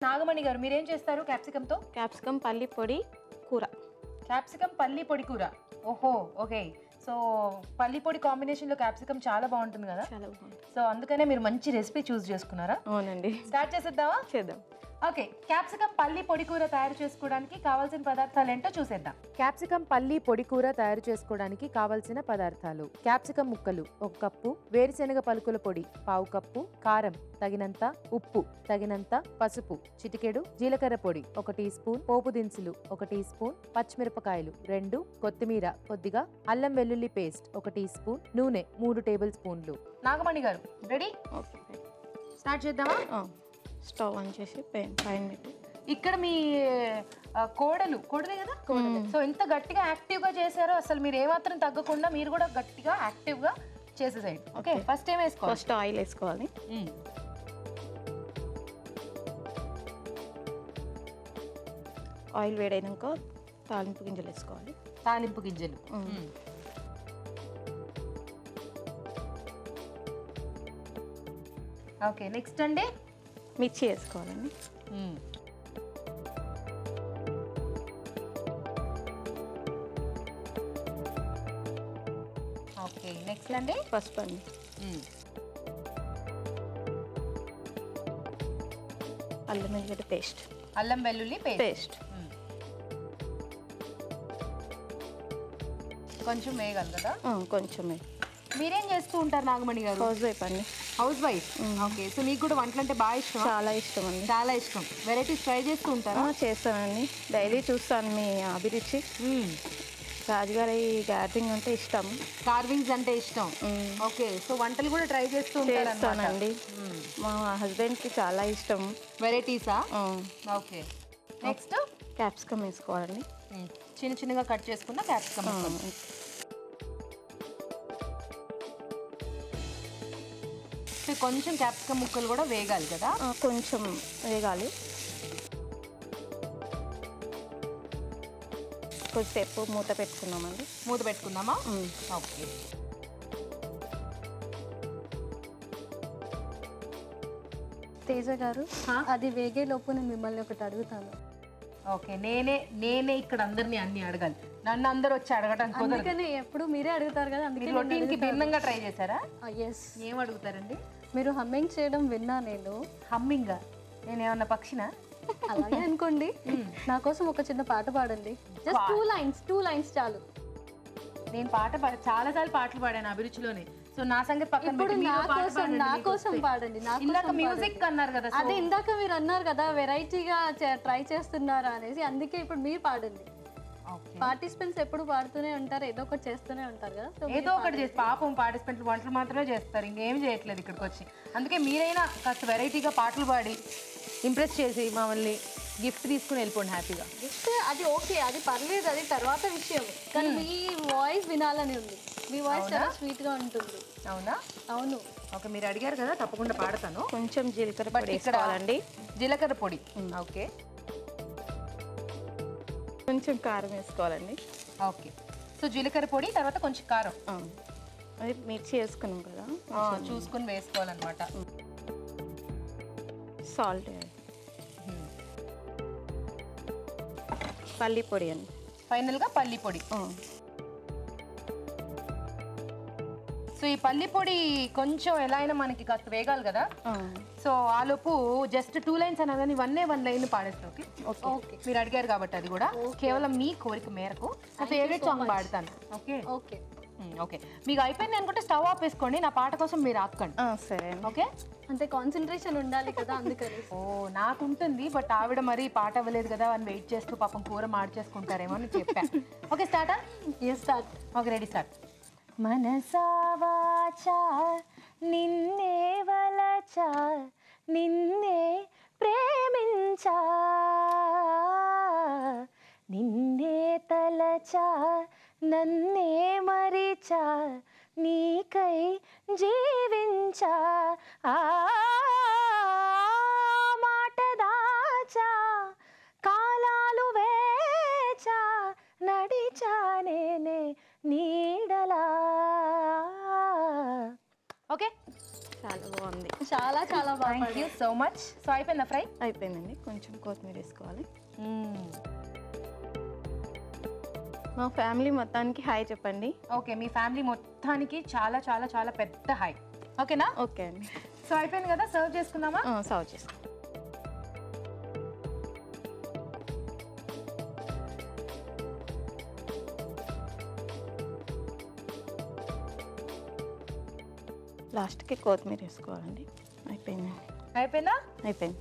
నాగమణి గారు మీరేం చేస్తారు క్యాప్సికమ్ తో? క్యాప్సికమ్ పల్లి పొడి కూర. క్యాప్సికమ్ పల్లి పొడి కూర. ఓహో ఓకే. సో పల్లి పొడి కాంబినేషన్ లో క్యాప్సికమ్ చాలా బాగుంటుంది కదా. చాలా బాగుంది. సో అందుకనే మీరు మంచి రెసిపీ చూస్ చేసుకున్నారా? అవునండి. స్టార్ట్ చేసేద్దామా? చేద్దాం. ఓకే, క్యాప్సికమ్ పల్లి పొడి కూర తయారు చేసుకోవడానికి కావాల్సిన పదార్థాలు ఏంటో చూసేద్దాం. క్యాప్సికమ్ పల్లి పొడి కూర తయారు చేసుకోవడానికి కావాల్సిన పదార్థాలు: క్యాప్సికమ్ ముక్కలు 1 కప్పు, వేరుశెనగ పలుకుల పొడి 1/2 కప్పు, కారం తగినంత, ఉప్పు తగినంత, పసుపు చిటికెడు, జీలకర్ర పొడి 1 టీ స్పూన్, పోపు దినుసులు 1 టీ స్పూన్, పచ్చిమిరపకాయలు 2, కొత్తిమీర కొద్దిగా, అల్లం వెల్లుల్లి పేస్ట్ 1 టీ స్పూన్, నూనె 3 టేబుల్ స్పూన్లు. నాగమణి గారు రెడీ? ఓకే, స్టార్ట్ చేద్దామా? స్టవ్ ఆన్ చేసి పైన పెట్టి. ఇక్కడ మీ కోడలే కదా? సో ఎంత గట్టిగా యాక్టివ్ గా చేశారో అసలు మీరు ఏమాత్రం తగ్గకుండా మీరు కూడా గట్టిగా యాక్టివ్ గా చేసేసేయండి. ఓకే, ఫస్ట్ ఏం వేసుకోవాలి? ఫస్ట్ ఆయిల్ వేసుకోవాలి. ఆయిల్ వేడైనాక తాలింపు గింజలు వేసుకోవాలి. తాలింపు గింజలు. ఓకే, నెక్స్ట్ అండి మిర్చి వేసుకోవాలండి. ఓకే, నెక్స్ట్ అండి పసుపు అండి. అల్లం వెల్లుల్లి పేస్ట్. అల్లం వెల్లుల్లి పేస్ట్ కొంచెం వేయగలరు కదా? కొంచెం. మీరేం చేస్తూ ఉంటారు నాగమణి గారు? హౌస్ వైఫ్ అండి. House wife. ఓకే, సో మీకు కూడా వంటలు అంటే బాగా ఇష్టం? చాలా ఇష్టం అండి. చాలా ఇష్టం. వెరైటీస్ ట్రై చేస్తూ ఉంటారా? చేస్తానండి, డైలీ చూస్తాను మీ అభిరుచి. రాజుగారి గార్డెనింగ్ అంటే ఇష్టం, కార్వింగ్స్ అంటే ఇష్టం. ఓకే, సో వంటలు కూడా ట్రై చేస్తూ ఉంటానండి. మా హస్బెండ్కి చాలా ఇష్టం. వెరైటీసా? ఓకే, నెక్స్ట్ క్యాప్సికమ్ వేసుకోవాలండి. చిన్న చిన్నగా కట్ చేసుకున్న క్యాప్సికమ్. కొంచెం క్యాప్సికమ్ ముక్కలు కూడా వేగాలి కదా? కొంచెం వేగాలి. కొద్దిసేపు మూత పెట్టుకున్నామండి. మూత పెట్టుకుందామా? ఓకే. తేజ గారు, అది వేగే లోపు నేను మిమ్మల్ని ఒకటి అడుగుతాను. ఓకే, నేనే ఇక్కడ అందరినీ అన్ని అడగాలి. నన్ను అందరూ వచ్చి అడగడానికి అందుకనే ఎప్పుడు మీరే అడుగుతారు కదా, అందుకే రొటీన్ కి భిన్నంగా ట్రై చేశారా? ఎస్. ఏం అడుగుతారండి? మీరు హమ్మింగ్ చేయడం విన్నా నేను. హమ్మింగ్? నేను ఏమన్నా పక్షినా? అలాగే అనుకోండి. నా కోసం ఒక చిన్న పాట పాడండి. జస్ట్ 2 లైన్స్ చాలు. నేను చాలా సార్లు పాటలు పాడాను అభిరుచిలోనే. సో నా సంగతి పక్కన ఇప్పుడు నా కోసం పాడండి. ఇందాక మ్యూజిక్ అన్నారు కదా? అదే ఇందాక మీరు అన్నారు కదా వెరైటీగా ట్రై చేస్తున్నారా అనేసి, అందుకే ఇప్పుడు మీరు పాడండి. పార్టిసిపెంట్స్ ఎప్పుడు పాడుతూనే ఉంటారు, ఏదో ఒకటి చేస్తూనే ఉంటారు కదా. ఏదో ఒకటి చేసి పాపం పార్టిసిపెంట్లు వంటలు మాత్రమే చేస్తారు, ఇంకేం చేయట్లేదు ఇక్కడికి వచ్చి. అందుకే మీరైనా కాస్త వెరైటీగా పాటలు పాడి ఇంప్రెస్ చేసి మమ్మల్ని గిఫ్ట్ తీసుకుని వెళ్ళిపోండి హ్యాపీగా. గిఫ్ట్ అది ఓకే, అది పర్లేదు, అది తర్వాత విషయం. కానీ మీ వాయిస్ వినాలని ఉంది. మీ వాయిస్ చాలా స్వీట్ గా ఉంటుంది. అవునా? అవును. ఓకే, మీరు అడిగారు కదా, తప్పకుండా పాడతాను. కొంచెం జీలకర్ర పొడి వేసుకోవాలండి. జీలకర్ర పొడి. ఓకే, కొంచెం కారం వేసుకోవాలండి. ఓకే, సో జీలకర్ర పొడి తర్వాత కొంచెం కారం. అది మిర్చి వేసుకున్నాం కదా, చూసుకుని వేసుకోవాలన్నమాట. సాల్ట్, పల్లి పొడి అండి. ఫైనల్గా పల్లి పొడి. సో ఈ పల్లి పొడి కొంచెం ఎలా అయినా మనకి కాస్త వేగాలి కదా. సో ఆలోపు జస్ట్ 2 లైన్స్ అనగానే 1 లైన్ పాడేస్తాం. ఓకే, మీరు అడిగారు కాబట్టి అది కూడా కేవలం మీ కోరిక మేరకు నా ఫేవరెట్ సాంగ్ పాడతాను. ఓకే ఓకే ఓకే, మీకు అయిపోయింది అనుకుంటే స్టవ్ ఆఫ్ వేసుకోండి, నా పాట కోసం మీరు ఆపకండి. సరే. ఓకే, అంటే కాన్సన్ట్రేషన్ ఉండాలి కదా, అందుకని. ఓ నాకు ఉంటుంది, బట్ ఆవిడ మరి పాట అవ్వలేదు కదా అని వెయిట్ చేస్తూ పాపం కూర మార్చేసుకుంటారేమో అని చెప్పా. ఓకే, స్టార్టా? స్టార్ట్. Okay, ready, start. మనసా వాచా నిన్నే వలచా నిన్నే ప్రేమించా నిన్నే తలచా నన్నే మరిచా నీకై జీవించా మాట దాచా కాలాలు వేచా నడిచా నేనే నీడలా. ఓకే, చాలా బాగుంది. చాలా చాలా బాగా thank you so much. So అయిపోయిందా ఫ్రై? అయిపోయిందండి. కొంచెం కొత్తిమీర వేసుకోవాలి. మా ఫ్యామిలీ మొత్తానికి హాయ్ చెప్పండి. ఓకే, మీ ఫ్యామిలీ మొత్తానికి చాలా చాలా చాలా పెద్ద హై. ఓకేనా? ఓకే అండి. సో అయిపోయింది కదా, సర్వ్ చేసుకుందామా? సర్వ్ చేసుకో. లాస్ట్కి కొత్తిమీర వేసుకోవాలండి. అయిపోయిందండి. అయిపోయిందా? అయిపోయింది.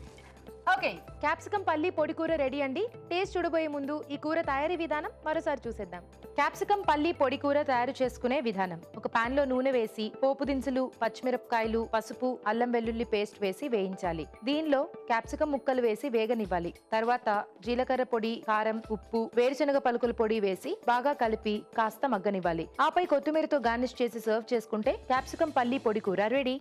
ఓకే, క్యాప్సికం పల్లి పొడి కూర రెడీ అండి. టేస్ట్ చూడబోయే ముందు ఈ కూర తయారీ విధానం మరోసారి చూసేద్దాం. క్యాప్సికం పల్లి పొడి కూర తయారు చేసుకునే విధానం: ఒక పాన్ లో నూనె వేసి పోపు దినుసులు, పచ్చిమిరపకాయలు, పసుపు, అల్లం వెల్లుల్లి పేస్ట్ వేసి వేయించాలి. దీనిలో క్యాప్సికం ముక్కలు వేసి వేగనివ్వాలి. తర్వాత జీలకర్ర పొడి, కారం, ఉప్పు, వేరుశనగ పలుకుల పొడి వేసి బాగా కలిపి కాస్త మగ్గనివ్వాలి. ఆపై కొత్తిమీరతో గార్నిష్ చేసి సర్వ్ చేసుకుంటే క్యాప్సికం పల్లి పొడి కూర రెడీ.